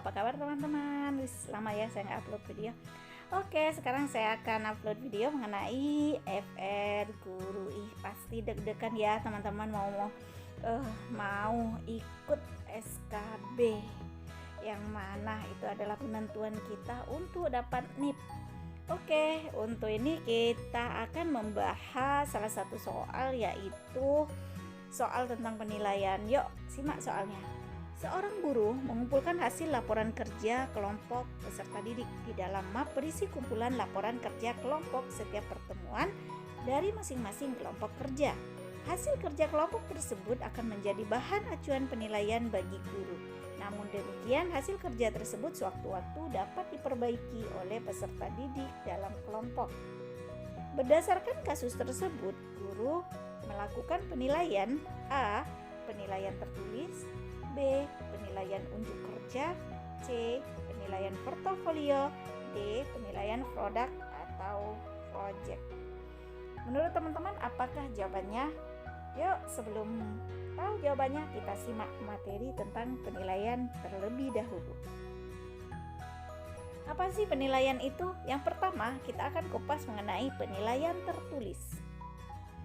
apa kabar teman-teman? Lama ya saya nggak upload video. Oke, sekarang saya akan upload video mengenai FR Guru. Pasti deg-degan ya teman-teman mau ikut SKB, yang mana itu adalah penentuan kita untuk dapat NIP. Oke, untuk ini kita akan membahas salah satu soal, yaitu soal tentang penilaian. Yuk, simak soalnya. Seorang guru mengumpulkan hasil laporan kerja kelompok peserta didik. Di dalam map berisi kumpulan laporan kerja kelompok setiap pertemuan dari masing-masing kelompok kerja. Hasil kerja kelompok tersebut akan menjadi bahan acuan penilaian bagi guru. Namun demikian, hasil kerja tersebut sewaktu-waktu dapat diperbaiki oleh peserta didik dalam kelompok. Berdasarkan kasus tersebut, guru melakukan penilaian A. Penilaian tertulis, B. Penilaian unjuk kerja, C. Penilaian portofolio, D. Penilaian produk atau project. Menurut teman-teman, apakah jawabannya? Yuk, sebelum tahu jawabannya, kita simak materi tentang penilaian terlebih dahulu. Apa sih penilaian itu? Yang pertama, kita akan kupas mengenai penilaian tertulis.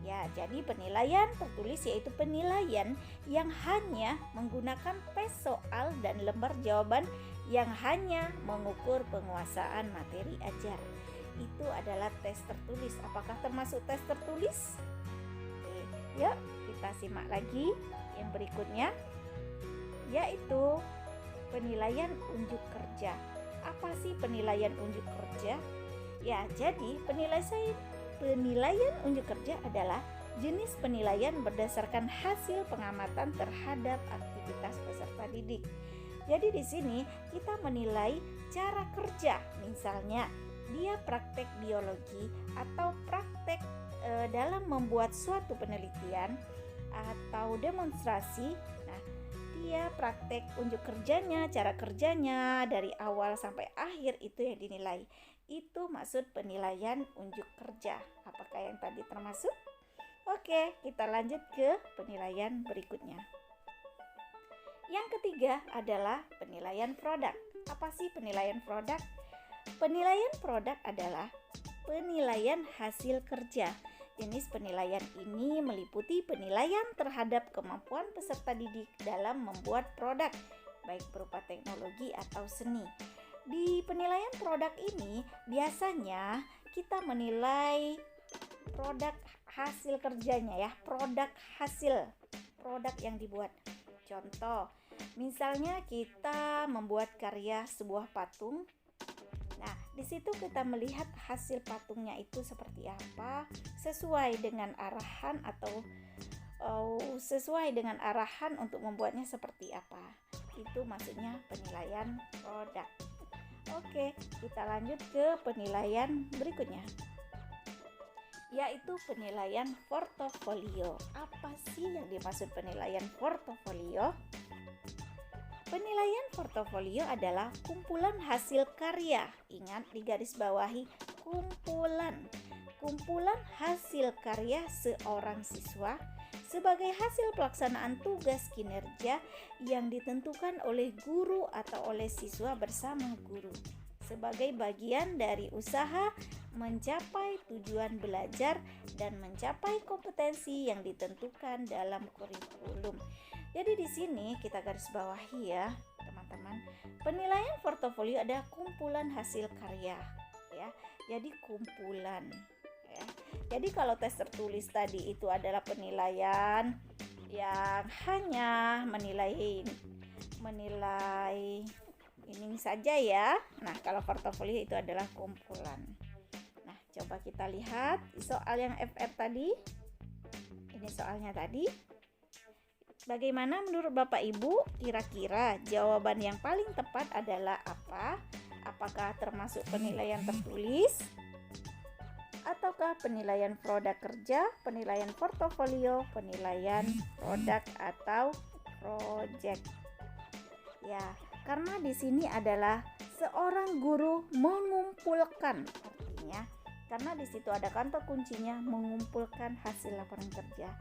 Ya, jadi penilaian tertulis yaitu penilaian yang hanya menggunakan tes soal dan lembar jawaban yang hanya mengukur penguasaan materi ajar. Itu adalah tes tertulis. Apakah termasuk tes tertulis? Oke, yuk kita simak lagi yang berikutnya, yaitu penilaian unjuk kerja. Apa sih penilaian unjuk kerja? Ya, jadi penilaian unjuk kerja adalah jenis penilaian berdasarkan hasil pengamatan terhadap aktivitas peserta didik. Jadi di sini kita menilai cara kerja, misalnya dia praktek biologi atau praktek dalam membuat suatu penelitian atau demonstrasi. Nah, dia praktek unjuk kerjanya, cara kerjanya dari awal sampai akhir itu yang dinilai. Itu maksud penilaian unjuk kerja. Apakah yang tadi termasuk? Oke, kita lanjut ke penilaian berikutnya. Yang ketiga adalah penilaian produk. Apa sih penilaian produk? Penilaian produk adalah penilaian hasil kerja. Jenis penilaian ini meliputi penilaian terhadap kemampuan peserta didik dalam membuat produk, baik berupa teknologi atau seni. Di penilaian produk ini biasanya kita menilai produk hasil kerjanya ya, produk yang dibuat. Contoh, misalnya kita membuat karya sebuah patung. Nah, di situ kita melihat hasil patungnya itu seperti apa, sesuai dengan arahan untuk membuatnya seperti apa. Itu maksudnya penilaian produk. Oke, kita lanjut ke penilaian berikutnya, yaitu penilaian portofolio. Apa sih yang dimaksud penilaian portofolio? Penilaian portofolio adalah kumpulan hasil karya. Ingat, digarisbawahi kumpulan hasil karya seorang siswa sebagai hasil pelaksanaan tugas kinerja yang ditentukan oleh guru atau oleh siswa bersama guru sebagai bagian dari usaha mencapai tujuan belajar dan mencapai kompetensi yang ditentukan dalam kurikulum. Jadi di sini kita garis bawahi ya, teman-teman. Penilaian portofolio adalah kumpulan hasil karya, ya. Jadi kumpulan, ya. Jadi kalau tes tertulis tadi itu adalah penilaian yang hanya menilai ini saja ya. Nah, kalau portofolio itu adalah kumpulan. Nah, coba kita lihat soal yang FR tadi. Ini soalnya tadi. Bagaimana menurut Bapak Ibu? Kira-kira jawaban yang paling tepat adalah apa? Apakah termasuk penilaian tertulis? Ataukah penilaian produk kerja, penilaian portofolio, penilaian produk atau project? Ya, karena di sini adalah seorang guru mengumpulkan, artinya karena di situ ada kata kuncinya mengumpulkan hasil laporan kerja.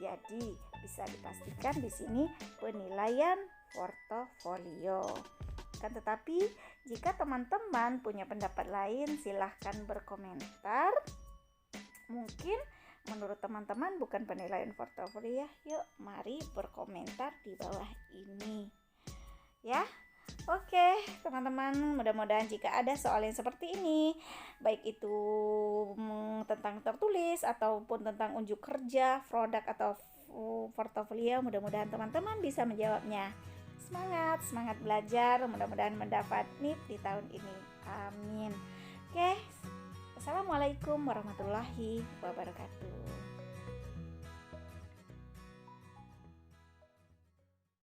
Jadi bisa dipastikan di sini penilaian portofolio. Akan tetapi, jika teman-teman punya pendapat lain, silahkan berkomentar. Mungkin menurut teman-teman bukan penilaian portofolio ya. Yuk, mari berkomentar di bawah ini. Ya. Oke, teman-teman, mudah-mudahan jika ada soal yang seperti ini, baik itu tentang tertulis ataupun tentang unjuk kerja, produk atau portofolio, mudah-mudahan teman-teman bisa menjawabnya. Semangat belajar, mudah-mudahan mendapat NIP di tahun ini. Amin. Oke, Assalamualaikum warahmatullahi wabarakatuh.